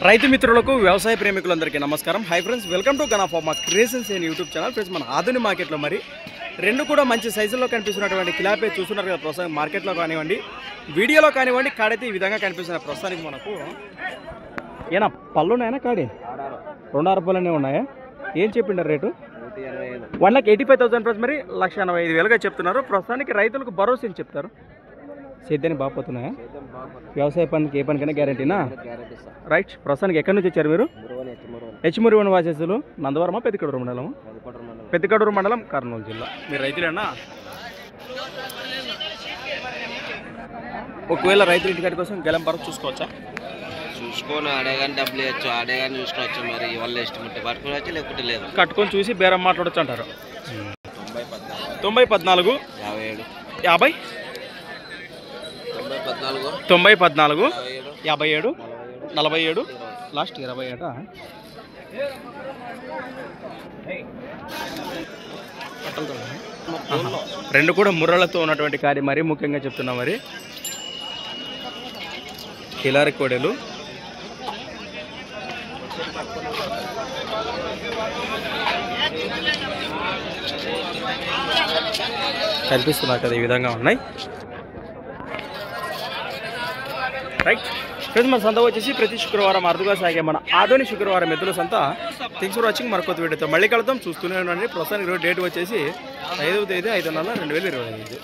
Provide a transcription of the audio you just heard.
రైతు మిత్రులకు వ్యవసాయ ప్రేమికులందరికీ నమస్కారం. Hi friends, welcome to Gana pharma creations and YouTube channel. Friends, మన ఆధునిక మార్కెట్లో మరి రెండు కూడా మంచి సైజుల్లో కనిపిస్తున్నటువంటి కిలాపే చూస్తున్నారు కదా. ప్రస్తుతం మార్కెట్లో కానివ్వండి, వీడియోలో కానివ్వండి, కాడైతే ఈ విధంగా కనిపిస్తున్న ప్రస్తుతానికి మనకు ఏనా పళ్ళు ఉన్నాయా? కాడి 2 రూపాయలనే ఉన్నాయా? ఏం చెప్పిండారు రేటు? 1,85,000 ఫ్రెండ్స్. మరి 1,85,000గా చెప్తున్నారు. ప్రస్తుతానికి రైతులకు భరోసా ఏం చెప్తారు? సేద్యానికి బాగుపోతున్నాయా? వ్యవసాయ పనికి ఏ పనికైనా గ్యారెంటీనా? రైట్. ప్రస్తుతానికి ఎక్కడి నుంచి వచ్చారు మీరు? హెచ్మురివన్ వాసేసులు, నందవరమా, పెద్దకడూరు మండలం? పెద్దకడూరు మండలం, కర్నూలు జిల్లా. మీరు రైతులేనా? ఒకవేళ రైతుల ఇంటికాడి కోసం గెలం పరకు చూసుకోవచ్చా? చూసుకొని ఆడేగాని డబ్బులు ఇవ్వచ్చు, ఆడేగాని చూసుకోవచ్చు. మరి వాళ్ళ ఇష్టం ఉంటే పట్టుకోవచ్చు, లేకపోతే లేదు. కట్టుకొని చూసి బేరం మాట్లాడచ్చు అంటారు. 90 14 50 90 14 57 47 లాస్ట్ 20 ఏట. రెండు కూడా ముర్రలతో ఉన్నటువంటి కాడి. మరీ ముఖ్యంగా చెప్తున్నా, మరి కిలారి కోడెలు కనిపిస్తున్నా కదా, ఈ విధంగా ఉన్నాయి. రైట్ ఫ్రెండ్స్, మన సంత వచ్చేసి ప్రతి శుక్రవారం అరుదుగా సాగే మన ఆధునిక శుక్రవారం ఎద్దుల సంత. Thanks for watching. మరొక వీడియోతో మళ్ళీ కలుద్దాం. చూస్తూనే ఉండండి. ప్రస్తుతానికి ఈరోజు డేట్ వచ్చేసి 5వ తేదీ 5 నెల 2025.